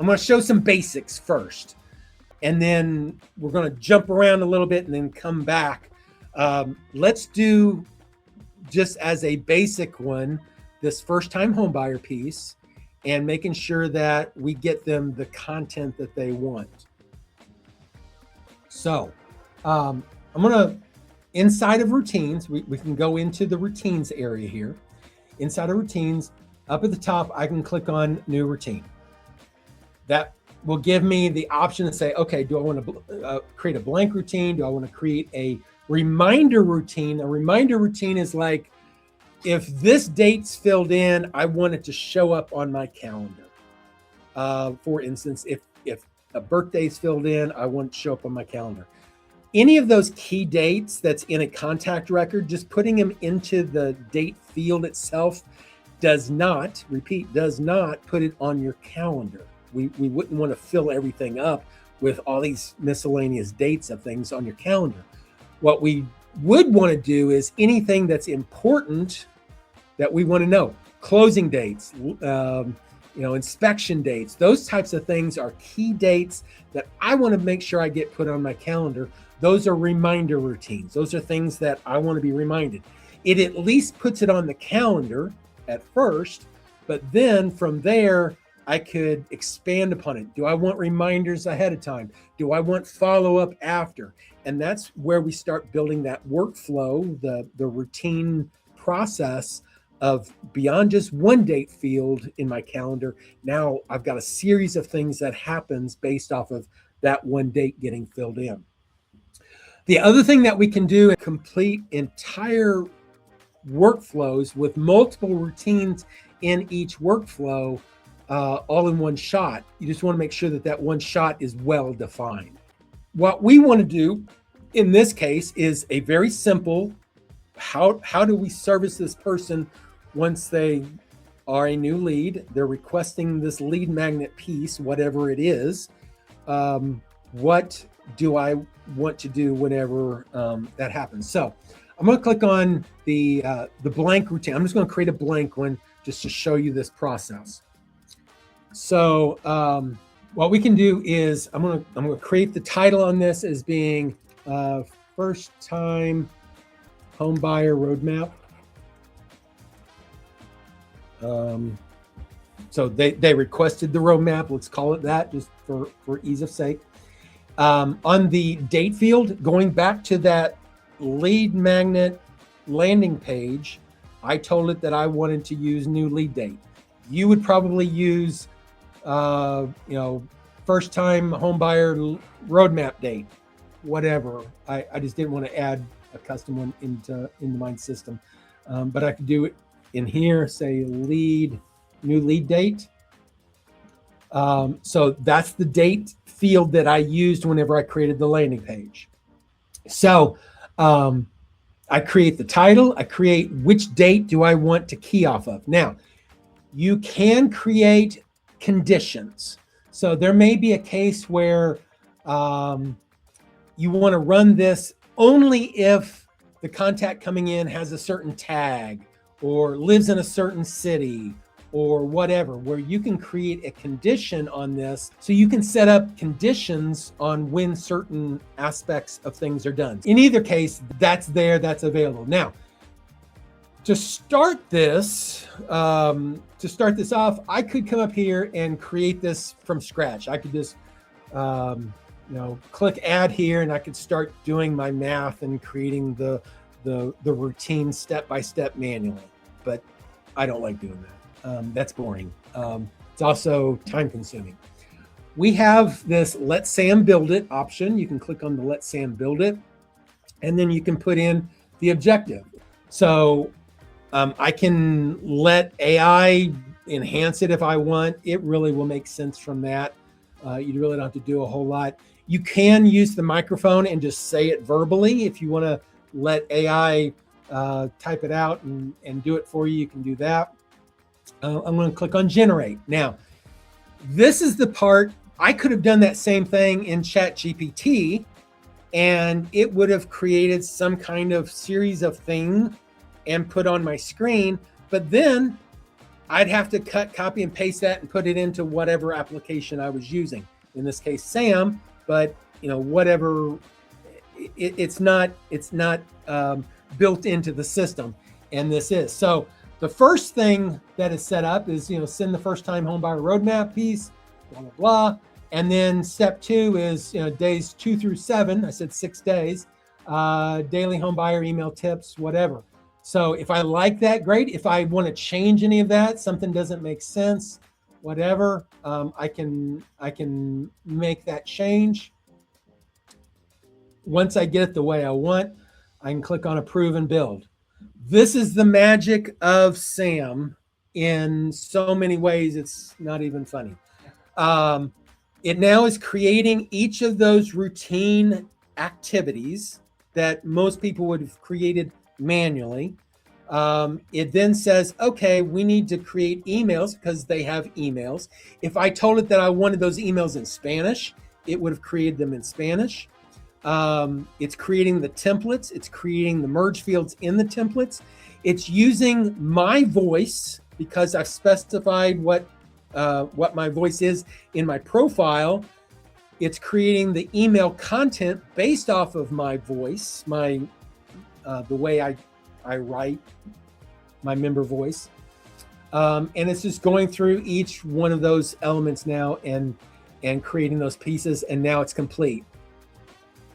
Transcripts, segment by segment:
going to show some basics first, and then we're going to jump around a little bit and then come back. Let's do, just as a basic one, this first-time homebuyer piece and making sure that we get them the content that they want. So I'm going to, inside of routines, we can go into the routines area here. Inside of routines, up at the top, I can click on new routine. That will give me the option to say, okay, do I want to create a blank routine? Do I want to create a reminder routine? A reminder routine is like, if this date's filled in, I want it to show up on my calendar. For instance, if a birthday's filled in, I want it to show up on my calendar. Any of those key dates that's in a contact record, just putting them into the date field itself does not put it on your calendar. We wouldn't want to fill everything up with all these miscellaneous dates of things on your calendar. What we would want to do is anything that's important that we want to know, closing dates, inspection dates, those types of things are key dates that I want to make sure I get put on my calendar. Those are reminder routines. Those are things that I want to be reminded. It at least puts it on the calendar at first, but then from there, I could expand upon it. Do I want reminders ahead of time? Do I want follow-up after? And that's where we start building that workflow, the routine process of beyond just one date field in my calendar. Now I've got a series of things that happens based off of that one date getting filled in. The other thing that we can do is complete entire workflows with multiple routines in each workflow all in one shot. You just want to make sure that that one shot is well defined. What we want to do in this case is a very simple, how do we service this person once they are a new lead, they're requesting this lead magnet piece, whatever it is. What do I want to do whenever that happens? So I'm going to click on the blank routine. I'm just going to create a blank one just to show you this process. So what we can do is I'm going to create the title on this as being first time home buyer roadmap. So they requested the roadmap. Let's call it that just for ease of sake. On the date field, going back to that lead magnet landing page, I told it that I wanted to use new lead date. You would probably use, first time home buyer roadmap date, whatever. I just didn't want to add a custom one into my system, but I could do it in here, say new lead date. So that's the date field that I used whenever I created the landing page. So I create the title, I create which date do I want to key off of. Now, you can create conditions. So there may be a case where you want to run this only if the contact coming in has a certain tag or lives in a certain city or whatever, where you can create a condition on this. So you can set up conditions on when certain aspects of things are done. In either case, that's available. Now, to start this off, I could come up here and create this from scratch. I could just, click add here, and I could start doing my math and creating the routine step-by-step manually. But I don't like doing that. That's boring. It's also time-consuming. We have this Let Sam Build It option. You can click on the Let Sam Build It, and then you can put in the objective. So I can let AI enhance it if I want. It really will make sense from that. You really don't have to do a whole lot. You can use the microphone and just say it verbally. If you want to let AI type it out and do it for you, you can do that. I'm going to click on generate. Now, this is the part, I could have done that same thing in ChatGPT, and it would have created some kind of series of thing and put on my screen. But then I'd have to cut, copy, and paste that and put it into whatever application I was using. In this case, SAM, but whatever. It's not built into the system, and this is. So the first thing that is set up is send the first time home buyer roadmap piece, blah blah blah, and then step 2 is days 2 through 7. I said 6 days. Daily home buyer email tips, whatever. So if I like that, great. If I want to change any of that, something doesn't make sense, whatever, I can make that change. Once I get it the way I want, I can click on approve and build. This is the magic of SAM in so many ways, it's not even funny. It now is creating each of those routine activities that most people would have created manually. It then says, okay, we need to create emails because they have emails. If I told it that I wanted those emails in Spanish, it would have created them in Spanish. It's creating the templates. It's creating the merge fields in the templates. It's using my voice because I've specified what my voice is in my profile. It's creating the email content based off of my voice, the way I write, my member voice. And it's just going through each one of those elements now and creating those pieces, and now it's complete.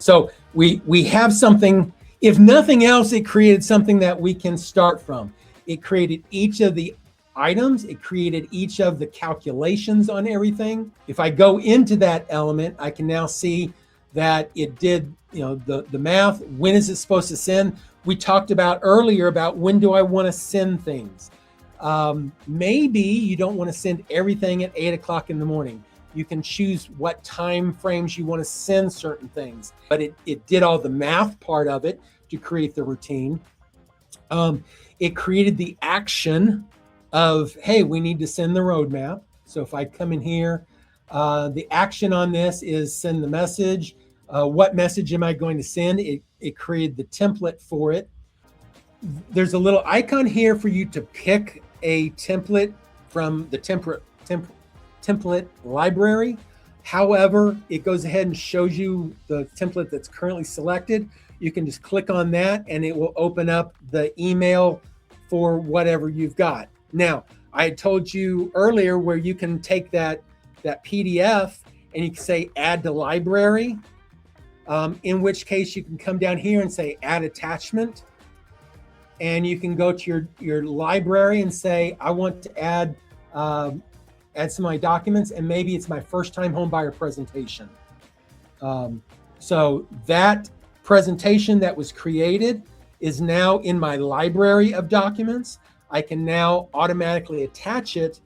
So we have something. If nothing else, it created something that we can start from. It created each of the items. It created each of the calculations on everything. If I go into that element, I can now see that it did, the math. When is it supposed to send? We talked about earlier about when do I want to send things. Maybe you don't want to send everything at 8 o'clock in the morning. You can choose what time frames you want to send certain things, but it did all the math part of it to create the routine. It created the action of, hey, we need to send the roadmap. So if I come in here, the action on this is send the message. What message am I going to send? It created the template for it. There's a little icon here for you to pick a template from the template library. However, it goes ahead and shows you the template that's currently selected. You can just click on that and it will open up the email for whatever you've got. Now, I had told you earlier where you can take that PDF and you can say add to library, in which case you can come down here and say add attachment. And you can go to your library and say, I want to add some of my documents, and maybe it's my first time home buyer presentation. So that presentation that was created is now in my library of documents. I can now automatically attach it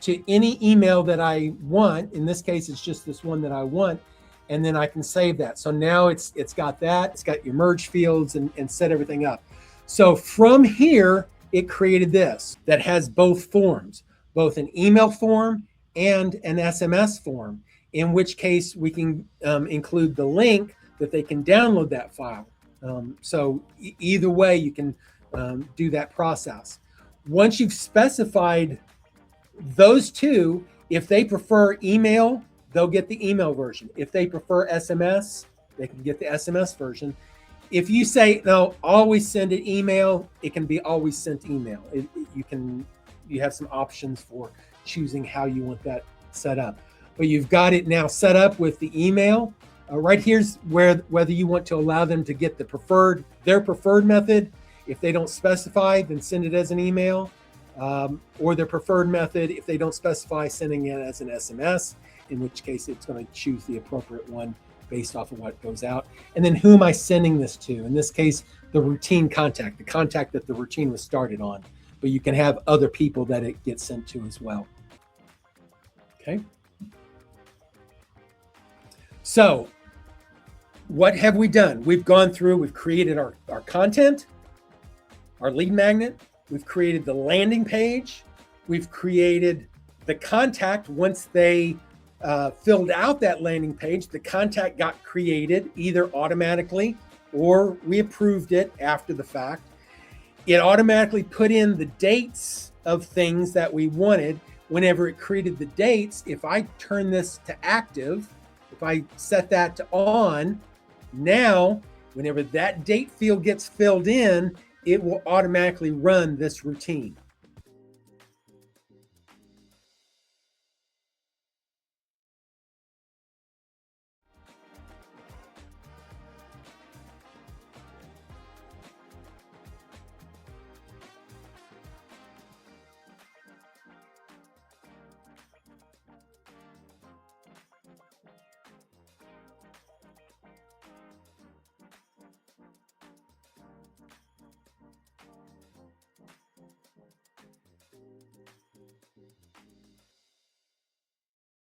to any email that I want. In this case, it's just this one that I want, and then I can save that. So now it's got that, it's got your merge fields and set everything up. So from here, it created this that has both forms, both an email form and an SMS form, in which case we can include the link that they can download that file. So either way, you can do that process. Once you've specified those two, if they prefer email, they'll get the email version. If they prefer SMS, they can get the SMS version. If you say, no, always send an email, it can be always sent email. You have some options for choosing how you want that set up. But you've got it now set up with the email. Right here's whether you want to allow them to get their preferred method. If they don't specify, then send it as an email. Or their preferred method, if they don't specify, sending it as an SMS, in which case it's going to choose the appropriate one based off of what goes out. And then who am I sending this to? In this case, the routine contact, the contact that the routine was started on. But you can have other people that it gets sent to as well. Okay. So what have we done? We've gone through, we've created our content, our lead magnet. We've created the landing page. We've created the contact. Once they filled out that landing page, the contact got created either automatically or we approved it after the fact. It automatically put in the dates of things that we wanted. Whenever it created the dates, if I turn this to active, if I set that to on, now whenever that date field gets filled in, it will automatically run this routine.